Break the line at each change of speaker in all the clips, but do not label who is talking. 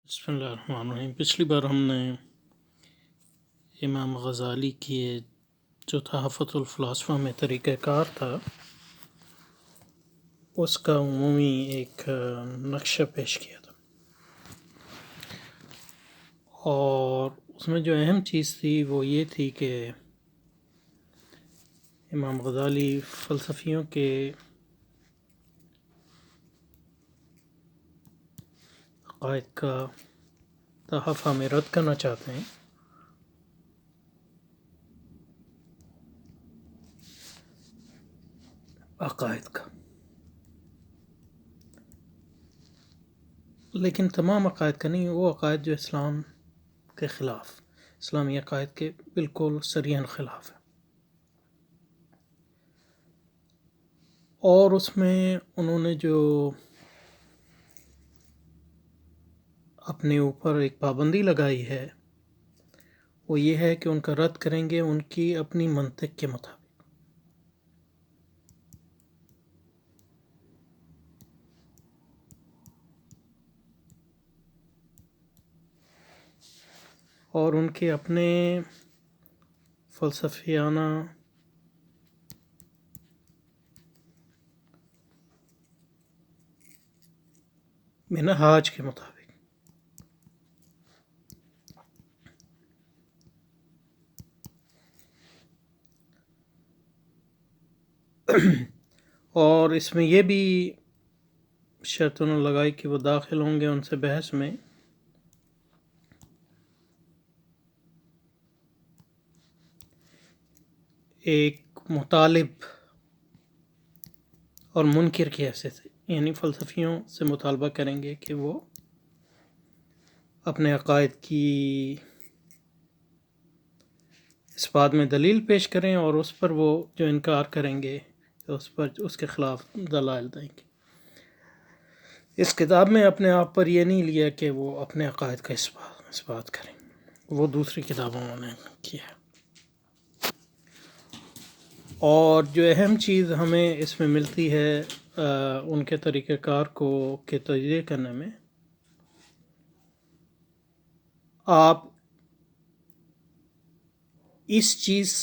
بسم اللہ الرحمن الرحیم۔ پچھلی بار ہم نے امام غزالی کی جو تحفۃ الفلاسفہ میں طریقہ کار تھا اس کا عمومی ایک نقشہ پیش کیا تھا، اور اس میں جو اہم چیز تھی وہ یہ تھی کہ امام غزالی فلسفیوں کے عقائد کا تحفہ میں رد کرنا چاہتے ہیں، عقائد کا، لیکن تمام عقائد کا نہیں، وہ عقائد جو اسلام کے خلاف، اسلامی عقائد کے بالکل صریحاً خلاف ہے۔ اور اس میں انہوں نے جو اپنے اوپر ایک پابندی لگائی ہے وہ یہ ہے کہ ان کا رد کریں گے ان کی اپنی منطق کے مطابق۔ اور ان کے اپنے فلسفیانہ منہاج کے مطابق۔ اور اس میں یہ بھی شرط انہوں نے لگائی کہ وہ داخل ہوں گے ان سے بحث میں ایک مطالب اور منکر کی حیثیت سے، یعنی فلسفیوں سے مطالبہ کریں گے کہ وہ اپنے عقائد کی اس بات میں دلیل پیش کریں اور اس پر وہ جو انکار کریں گے اس پر اس کے خلاف دلائل دیں گے۔ اس کتاب میں اپنے آپ پر یہ نہیں لیا کہ وہ اپنے عقائد کا اس بات کریں، وہ دوسری کتابوں نے کیا۔ اور جو اہم چیز ہمیں اس میں ملتی ہے ان کے طریقہ کار کو کے تجزیہ کرنے میں، آپ اس چیز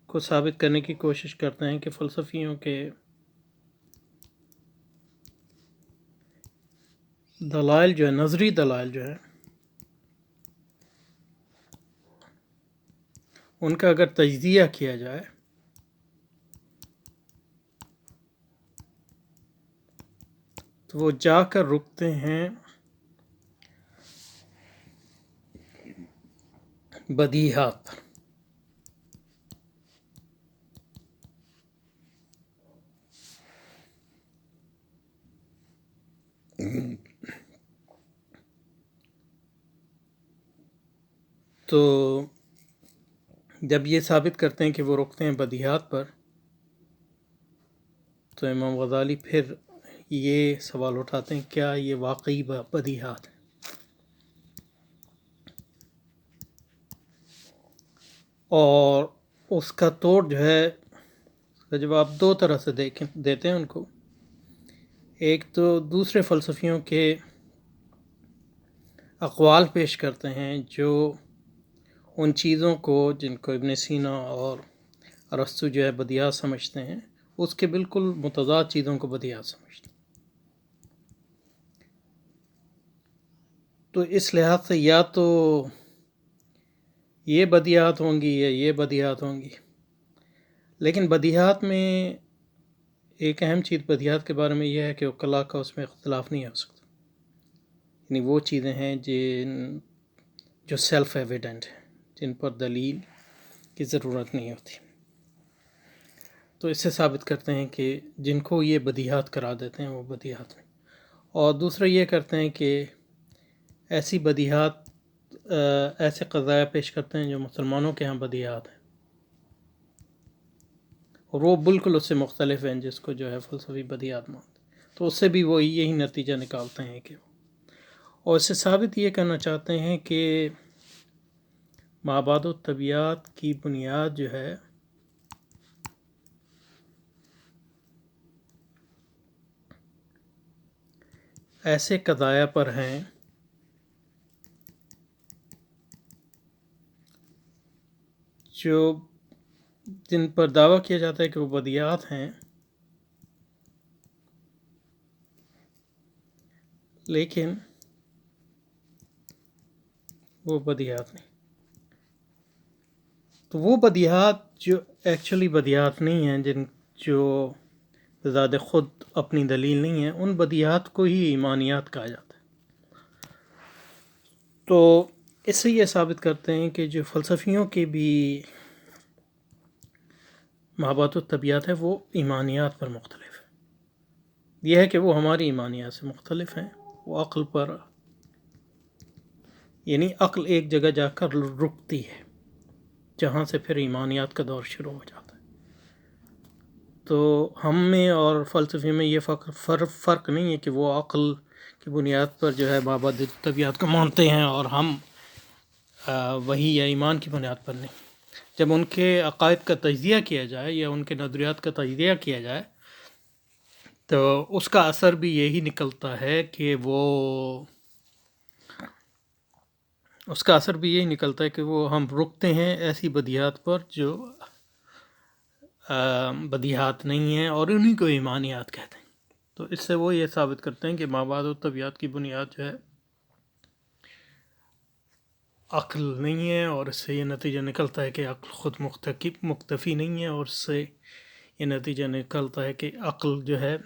کو ثابت کرنے کی کوشش کرتے ہیں کہ فلسفیوں کے دلائل جو ہے، نظری دلائل جو ہے، ان کا اگر تجزیہ کیا جائے تو وہ جا کر رکتے ہیں بدیہات پر۔ تو جب یہ ثابت کرتے ہیں کہ وہ رکتے ہیں بدیہات پر، تو امام غزالی پھر یہ سوال اٹھاتے ہیں کیا یہ واقعی بدیہات ہیں؟ اور اس کا توڑ جو ہے، اس کا جواب دو طرح سے دیتے ہیں ان کو۔ ایک تو دوسرے فلسفیوں کے اقوال پیش کرتے ہیں جو ان چیزوں کو جن کو ابن سینا اور ارسطو جو ہے بدیہات سمجھتے ہیں، اس کے بالکل متضاد چیزوں کو بدیہات سمجھتے ہیں۔ تو اس لحاظ سے یا تو یہ بدیہات ہوں گی یا یہ بدیہات ہوں گی، لیکن بدیہات میں ایک اہم چیز بدیہات کے بارے میں یہ ہے کہ عقلاء کا اس میں اختلاف نہیں ہو سکتا، یعنی وہ چیزیں ہیں جو سیلف ایویڈنٹ ہیں، جن پر دلیل کی ضرورت نہیں ہوتی، تو اس سے ثابت کرتے ہیں کہ جن کو یہ بدیہات قرار دیتے ہیں وہ بدیہات نہیں۔ اور دوسرا یہ کرتے ہیں کہ ایسی بدیہات ایسے قضایا پیش کرتے ہیں جو مسلمانوں کے ہاں بدیہات ہیں، اور وہ بالکل اس سے مختلف ہیں جس کو جو ہے فلسفی بدیہات مانتے ہیں، تو اس سے بھی وہ یہی نتیجہ نکالتے ہیں کہ اور اس سے ثابت یہ کرنا چاہتے ہیں کہ مابعد الطبیعات کی بنیاد جو ہے ایسے قضایا پر ہیں جو جن پر دعویٰ کیا جاتا ہے کہ وہ بدیہات ہیں، لیکن وہ بدیہات نہیں. تو وہ بدیہات جو ایکچولی بدیہات نہیں ہیں، جو ذات خود اپنی دلیل نہیں ہیں، ان بدیہات کو ہی ایمانیات کہا جاتا ہے. تو اس سے یہ ثابت کرتے ہیں کہ جو فلسفیوں کے بھی مابعد الطبیعت ہے وہ ایمانیات پر مختلف ہے. یہ ہے کہ وہ ہماری ایمانیات سے مختلف ہیں. وہ عقل پر، یعنی عقل ایک جگہ جا کر رکتی ہے جہاں سے پھر ایمانیات کا دور شروع ہو جاتا ہے. تو ہم میں اور فلسفے میں یہ فرق نہیں ہے کہ وہ عقل کی بنیاد پر جو ہے مابعد طبیعت کو مانتے ہیں اور ہم وہی یا ایمان کی بنیاد پر نہیں. جب ان کے عقائد کا تجزیہ کیا جائے یا ان کے نظریات کا تجزیہ کیا جائے تو اس کا اثر بھی یہی نکلتا ہے کہ وہ ہم رکتے ہیں ایسی بدیہات پر جو بدیہات نہیں ہیں اور انہیں کو ایمانیات کہتے ہیں. تو اس سے وہ یہ ثابت کرتے ہیں کہ مابعد الطبیعت کی بنیاد جو ہے عقل نہیں ہے، اور اس سے یہ نتیجہ نکلتا ہے کہ عقل خود مکتفی نہیں ہے، اور اس سے یہ نتیجہ نکلتا ہے کہ عقل جو ہے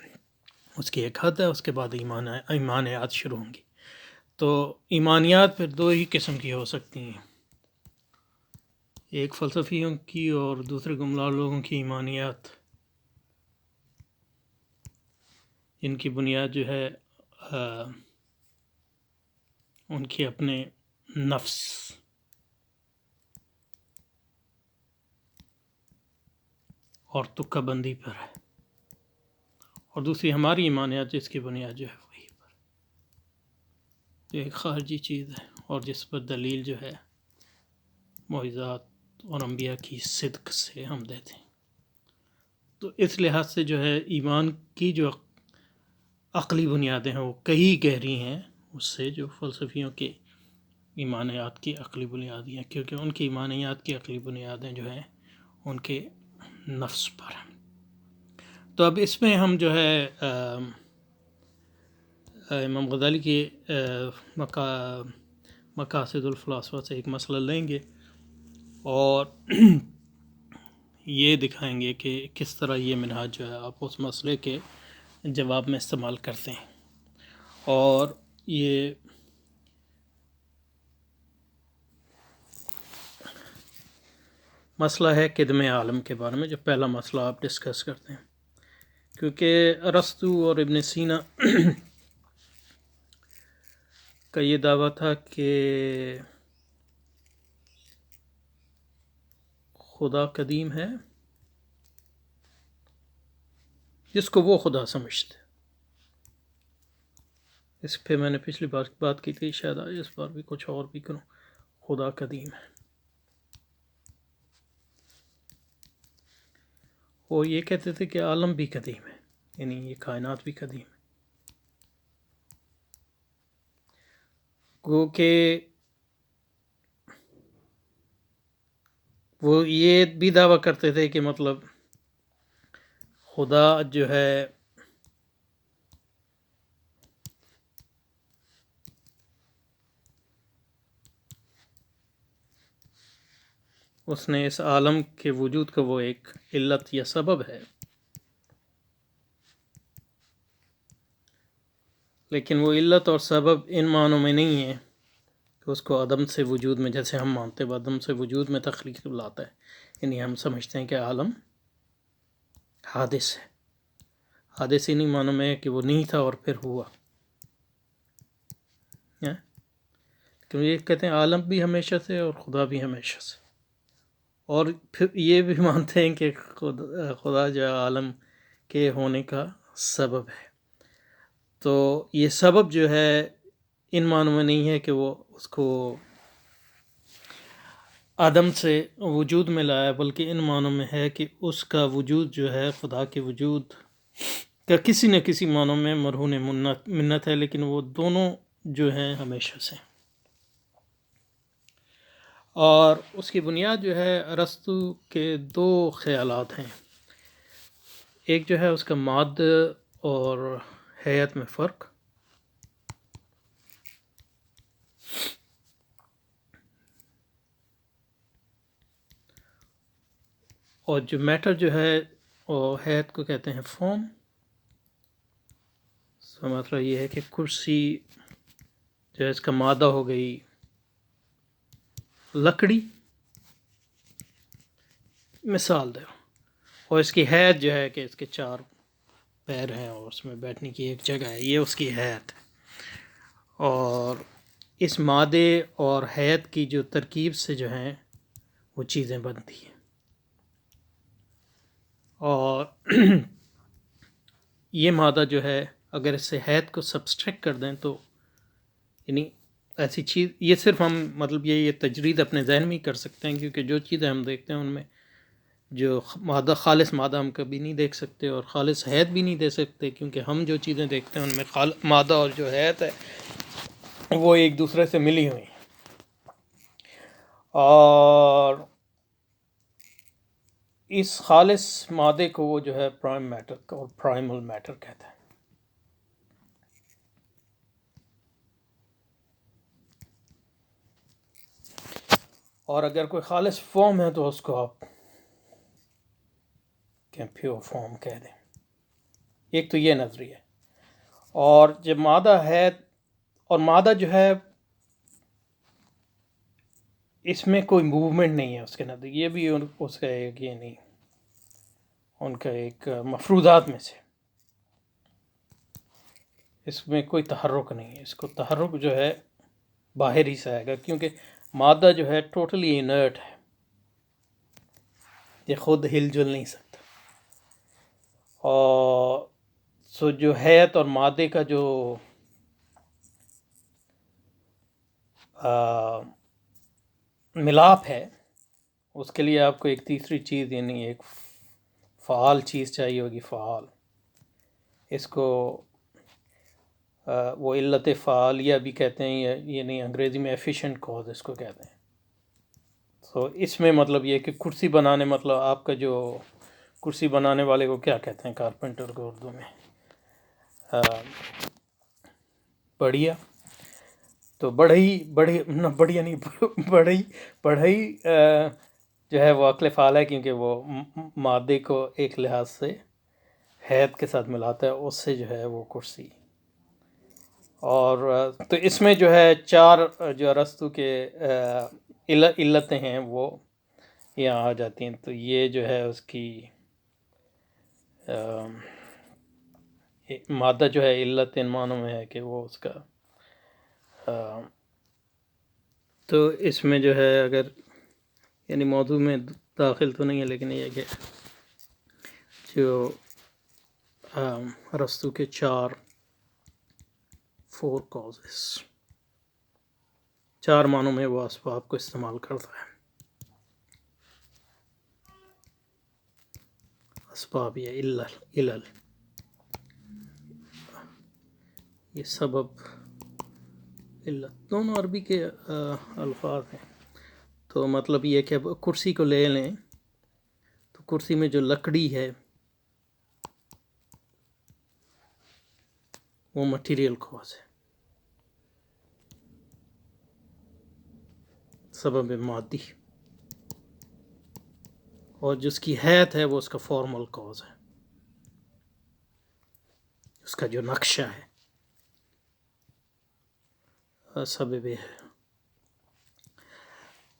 اس کی ایک حد ہے، اس کے بعد ایمانیات شروع ہوں گی. تو ایمانیات پھر دو ہی قسم کی ہو سکتی ہیں، ایک فلسفیوں کی اور دوسرے گمراہ لوگوں کی ایمانیات، جن کی بنیاد جو ہے ان کی اپنے نفس اور تکہ بندی پر ہے، اور دوسری ہماری ایمانیات جس کی بنیاد جو ہے وہی پر، جو ایک خارجی چیز ہے اور جس پر دلیل جو ہے معجزات اور انبیاء کی صدق سے ہم دیتے ہیں. تو اس لحاظ سے جو ہے ایمان کی جو عقلی بنیادیں ہیں وہ کئی گہری ہیں اس سے جو فلسفیوں کے ایمانیات کی عقلی بنیادیں ہیں، کیونکہ ان کی ایمانیات کی عقلی بنیادیں جو ہیں ان کے نفس پر. تو اب اس میں ہم جو ہے امام غزالی کے مقاصد الفلاسفہ سے ایک مسئلہ لیں گے اور یہ دکھائیں گے کہ کس طرح یہ منہاج جو ہے آپ اس مسئلے کے جواب میں استعمال کرتے ہیں. اور یہ مسئلہ ہے قدم عالم کے بارے میں، جو پہلا مسئلہ آپ ڈسکس کرتے ہیں، کیونکہ ارسطو اور ابن سینا کا یہ دعویٰ تھا کہ خدا قدیم ہے جس کو وہ خدا سمجھتے. اس پہ میں نے پچھلی بار بات کی تھی، شاید اس بار بھی کچھ اور بھی کروں. خدا قدیم ہے، وہ یہ کہتے تھے کہ عالم بھی قدیم ہے، یعنی یہ کائنات بھی قدیم ہے. کیونکہ وہ یہ بھی دعویٰ کرتے تھے کہ مطلب خدا جو ہے اس نے اس عالم کے وجود کا وہ ایک علت یا سبب ہے، لیکن وہ علت اور سبب ان معنوں میں نہیں ہے کہ اس کو عدم سے وجود میں، جیسے ہم مانتے ہیں عدم سے وجود میں تخلیق لاتا ہے. یعنی ہم سمجھتے ہیں کہ عالم حادث ہے. حادث انہی معنوں میں ہے کہ وہ نہیں تھا اور پھر ہوا. کہ یہ کہتے ہیں عالم بھی ہمیشہ سے اور خدا بھی ہمیشہ سے، اور پھر یہ بھی مانتے ہیں کہ خدا جو عالم کے ہونے کا سبب ہے. تو یہ سبب جو ہے ان معنوں میں نہیں ہے کہ وہ اس کو عدم سے وجود میں لایا، بلکہ ان معنوں میں ہے کہ اس کا وجود جو ہے خدا کے وجود کا کسی نہ کسی معنوں میں مرہون منت ہے، لیکن وہ دونوں جو ہیں ہمیشہ سے. اور اس کی بنیاد جو ہے ارسطو کے دو خیالات ہیں. ایک جو ہے اس کا مادہ اور حیات میں فرق، اور جو میٹر جو ہے اور حیات کو کہتے ہیں فارم. اس کا مطلب یہ ہے کہ کرسی جو ہے اس کا مادہ ہو گئی لکڑی، مثال دو، اور اس کی حیات جو ہے کہ اس کے 4 پیر ہیں اور اس میں بیٹھنے کی ایک جگہ ہے، یہ اس کی حیات ہے. اور اس مادے اور حیات کی جو ترکیب سے جو ہیں وہ چیزیں بنتی ہیں. اور یہ مادہ جو ہے اگر اس سے حیات کو سبسٹریکٹ کر دیں تو یعنی ایسی چیز، یہ صرف ہم مطلب یہ تجرید اپنے ذہن میں ہی کر سکتے ہیں، کیونکہ جو چیزیں ہم دیکھتے ہیں ان میں جو مادہ، خالص مادہ ہم کبھی نہیں دیکھ سکتے اور خالص حیات بھی نہیں دے سکتے، کیونکہ ہم جو چیزیں دیکھتے ہیں ان میں مادہ اور جو حیات ہے وہ ایک دوسرے سے ملی ہوئی ہیں. اور اس خالص مادے کو وہ جو ہے پرائم میٹر اور پرائمل میٹر کہتے ہیں. اور اگر کوئی خالص فارم ہے تو اس کو آپ پیور فارم کہہ دیں. ایک تو یہ نظریہ ہے. اور جب مادہ ہے، اور مادہ جو ہے اس میں کوئی موومنٹ نہیں ہے اس کے نزدیک، یہ بھی اس کا ایک یہ نہیں، ان کا ایک مفروضات میں سے، اس میں کوئی تحرک نہیں ہے. اس کو تحرک جو ہے باہر ہی سے آئے گا، کیونکہ مادہ جو ہے ٹوٹلی انرٹ ہے، یہ خود ہل جل نہیں سکتا. اور سو جو حیات اور مادے کا جو ملاپ ہے، اس کے لیے آپ کو ایک تیسری چیز یعنی ایک فعال چیز چاہیے ہوگی. فعال، اس کو وہ علت فعالیہ بھی کہتے ہیں، یعنی انگریزی میں ایفیشینٹ کاز اس کو کہتے ہیں. تو اس میں مطلب یہ کہ کرسی بنانے، مطلب آپ کا جو کرسی بنانے والے کو کیا کہتے ہیں کارپینٹر کو اردو میں؟ بڑھیا. تو بڑھئی نہ بڑھیا نہیں، بڑھئی جو ہے وہ عقل فعال ہے، کیونکہ وہ مادے کو ایک لحاظ سے حیات کے ساتھ ملاتا ہے، اس سے جو ہے وہ کرسی. اور تو اس میں جو ہے 4 جو ارسطو کے علتیں ہیں وہ یہاں آ جاتی ہیں. تو یہ جو ہے اس کی مادہ جو ہے علت ان معنوں میں ہے کہ وہ اس کا تو اس میں جو ہے اگر یعنی موضوع میں داخل تو نہیں ہے، لیکن یہ کہ جو ارسطو کے 4 کازز، 4 معنوں میں وہ اسباب کو استعمال کرتا ہے. اسباب یا علل، یہ سبب علت دونوں عربی کے الفاظ ہیں. تو مطلب یہ کہ اب کرسی کو لے لیں تو کرسی میں جو لکڑی ہے وہ مٹیریل کاز ہے، سبب مادی، اور جس کی حیات ہے وہ اس کا فارمل کاز ہے، اس کا جو نقشہ ہے سبب ہے.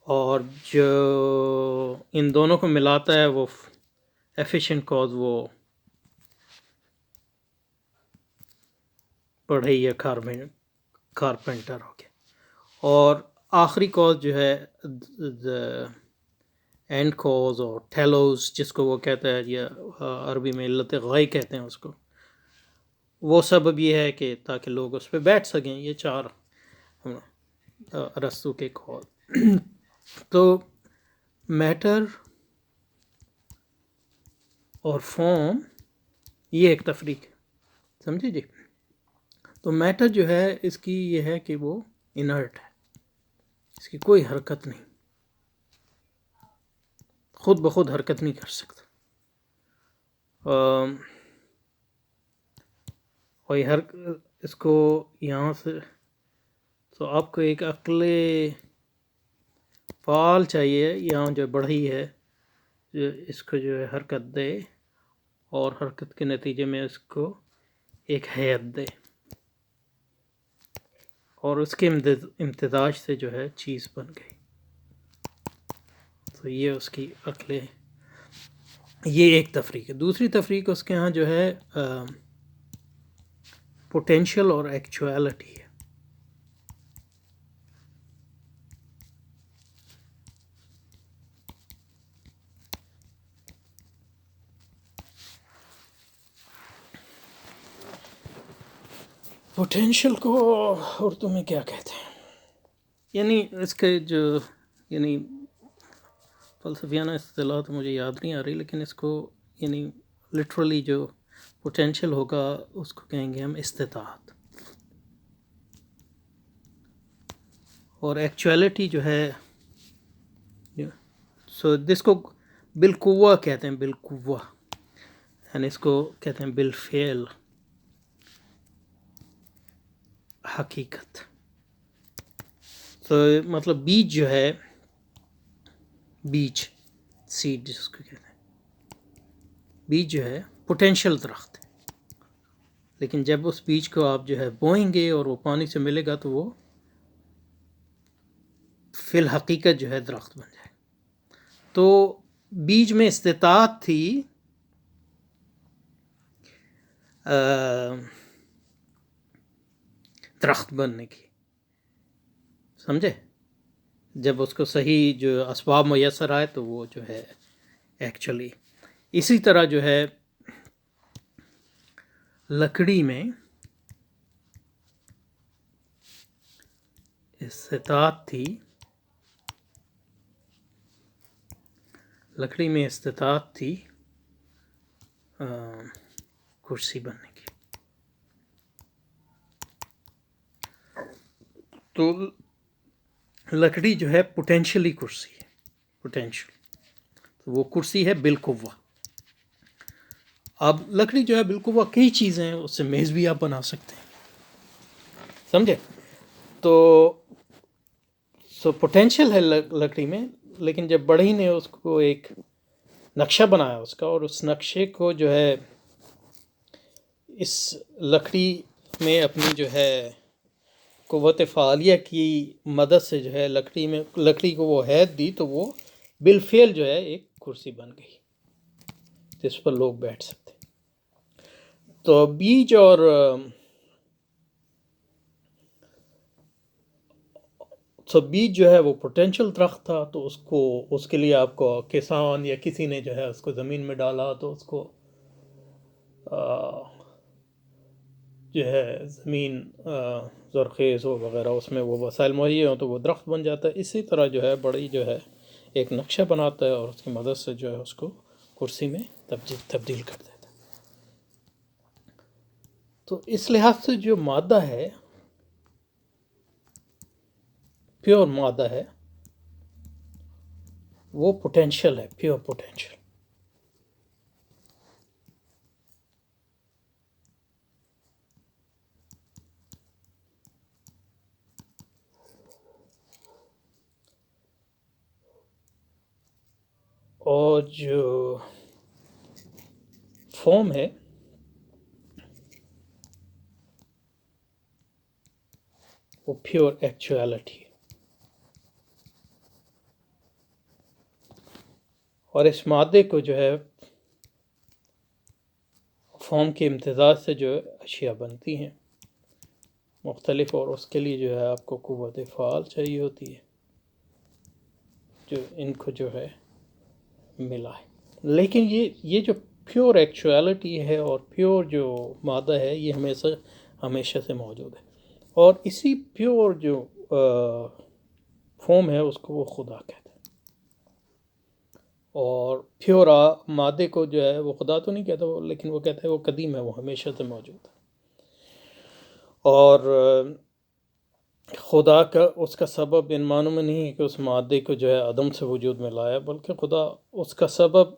اور جو ان دونوں کو ملاتا ہے وہ ایفیشینٹ کاز وہ بڑھئی یا کارپینٹر ہو گیا. اور آخری کاز جو ہے اینڈ کاز اور ٹیلوز جس کو وہ کہتا ہے، یا عربی میں علت غائی کہتے ہیں اس کو، وہ سبب یہ ہے کہ تاکہ لوگ اس پہ بیٹھ سکیں. یہ 4 ارسطو کے کاز. تو میٹر اور فارم یہ ایک تفریق ہے، سمجھے جی. تو میٹر جو ہے اس کی یہ ہے کہ وہ انرٹ ہے، اس کی کوئی حرکت نہیں. خود بخود حرکت نہیں کر سکتا. اور یہ اس کو یہاں سے تو آپ کو ایک عقل فعال چاہیے یہاں جو بڑھی ہے جو اس کو جو ہے حرکت دے اور حرکت کے نتیجے میں اس کو ایک حیت دے اور اس کے امتزاج سے جو ہے چیز بن گئی. تو یہ اس کی عقل ہے. یہ ایک تفریق ہے. دوسری تفریق اس کے ہاں جو ہے پوٹینشل اور ایکچویلٹی ہے. پوٹینشل کو اردو میں کیا کہتے ہیں؟ یعنی اس کے جو یعنی فلسفیانہ اصطلاح تو مجھے یاد نہیں آ رہی، لیکن اس کو یعنی لٹرلی جو پوٹینشل ہوگا اس کو کہیں گے ہم استطاعت. اور ایکچویلٹی جو ہے سو جس کو بالقوہ کہتے ہیں، بالقوہ یعنی اس کو کہتے ہیں بالفعل حقیقت. تو مطلب بیج جو ہے، بیج سیڈ جس کو کہتے ہیں، بیج جو ہے پوٹینشل درخت ہے، لیکن جب اس بیج کو آپ جو ہے بوئیں گے اور وہ پانی سے ملے گا تو وہ فی الحقیقت جو ہے درخت بن جائے. تو بیج میں استطاعت تھی درخت بننے کی، سمجھے؟ جب اس کو صحیح جو اسباب میسر آئے تو وہ جو ہے ایکچولی. اسی طرح جو ہے لکڑی میں استطاعت تھی، لکڑی میں استطاعت تھی کرسی بننے کی. تو لکڑی جو ہے پوٹینشلی کرسی ہے، پوٹینشل. تو وہ کرسی ہے بالقوہ. اب لکڑی جو ہے بالقوہ کئی چیزیں ہیں، اس سے میز بھی آپ بنا سکتے ہیں، سمجھے؟ تو پوٹینشل ہے لکڑی میں، لیکن جب بڑھئی نے اس کو ایک نقشہ بنایا اس کا، اور اس نقشے کو جو ہے اس لکڑی میں اپنی جو ہے قوت فعالیہ کی مدد سے جو ہے لکڑی کو وہ حیت دی، تو وہ بالفعل جو ہے ایک کرسی بن گئی جس پر لوگ بیٹھ سکتے. تو بیج اور بیج جو ہے وہ پوٹینشل درخت تھا، تو اس کے لیے آپ کو کسان یا کسی نے جو ہے اس کو زمین میں ڈالا، تو اس کو جو ہے زمین زرخیز ہو وغیرہ، اس میں وہ وسائل مہیا ہوں تو وہ درخت بن جاتا ہے. اسی طرح جو ہے بڑی جو ہے ایک نقشہ بناتا ہے اور اس کی مدد سے جو ہے اس کو کرسی میں تبدیل کر دیتا ہے. تو اس لحاظ سے جو مادہ ہے، پیور مادہ ہے، وہ پوٹینشل ہے، پیور پوٹینشل. اور جو فارم ہے وہ پیور ایکچویلٹی ہے. اور اس مادے کو جو ہے فارم کے امتزاج سے جو اشیاء بنتی ہیں مختلف، اور اس کے لیے جو ہے آپ کو قوت فعال چاہیے ہوتی ہے جو ان کو جو ہے ملا ہے. لیکن یہ جو پیور ایکچویلٹی ہے اور پیور جو مادہ ہے یہ ہمیشہ سے موجود ہے. اور اسی پیور جو فارم ہے اس کو وہ خدا کہتے ہیں. اور پیور مادے کو جو ہے وہ خدا تو نہیں کہتا، لیکن وہ کہتا ہے وہ قدیم ہے، وہ ہمیشہ سے موجود ہے. اور خدا کا اس کا سبب ان معنوں میں نہیں ہے کہ اس مادے کو جو ہے عدم سے وجود میں لایا، بلکہ خدا اس کا سبب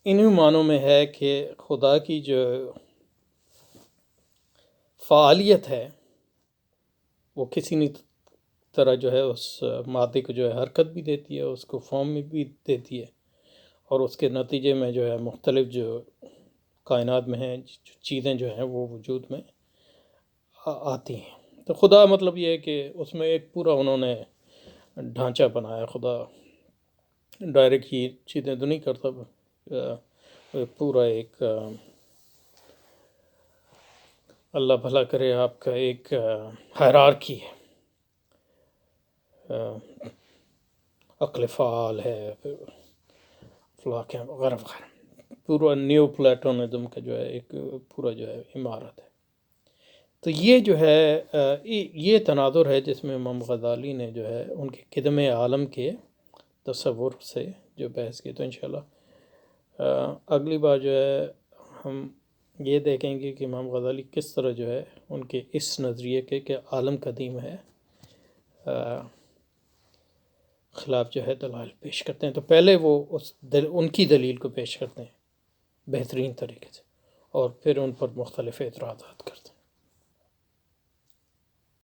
انہی معنوں میں ہے کہ خدا کی جو فعالیت ہے وہ کسی نہ طرح جو ہے اس مادے کو جو ہے حرکت بھی دیتی ہے، اس کو فارم میں بھی دیتی ہے، اور اس کے نتیجے میں جو ہے مختلف جو کائنات میں ہیں جو چیزیں جو ہیں وہ وجود میں آتی ہیں۔ تو خدا مطلب یہ ہے کہ اس میں ایک پورا انہوں نے ڈھانچہ بنایا۔ خدا ڈائریکٹ ہی چیزیں تو نہیں کرتا، پورا ایک اللہ بھلا کرے آپ کا ایک ہائرارکی ہے، عقل فعال ہے، افلاک ہے، وغیرہ وغیرہ، پورا نیو پلیٹونزم کا جو ہے ایک پورا جو ہے عمارت ہے۔ تو یہ جو ہے یہ تناظر ہے جس میں امام غزالی نے جو ہے ان کے قدم عالم کے تصور سے جو بحث کی۔ تو انشاءاللہ اگلی بار جو ہے ہم یہ دیکھیں گے کہ امام غزالی کس طرح جو ہے ان کے اس نظریے کے کہ عالم قدیم ہے خلاف جو ہے دلائل پیش کرتے ہیں۔ تو پہلے وہ ان کی دلیل کو پیش کرتے ہیں بہترین طریقے سے، اور پھر ان پر مختلف اعتراضات کرتے ہیں۔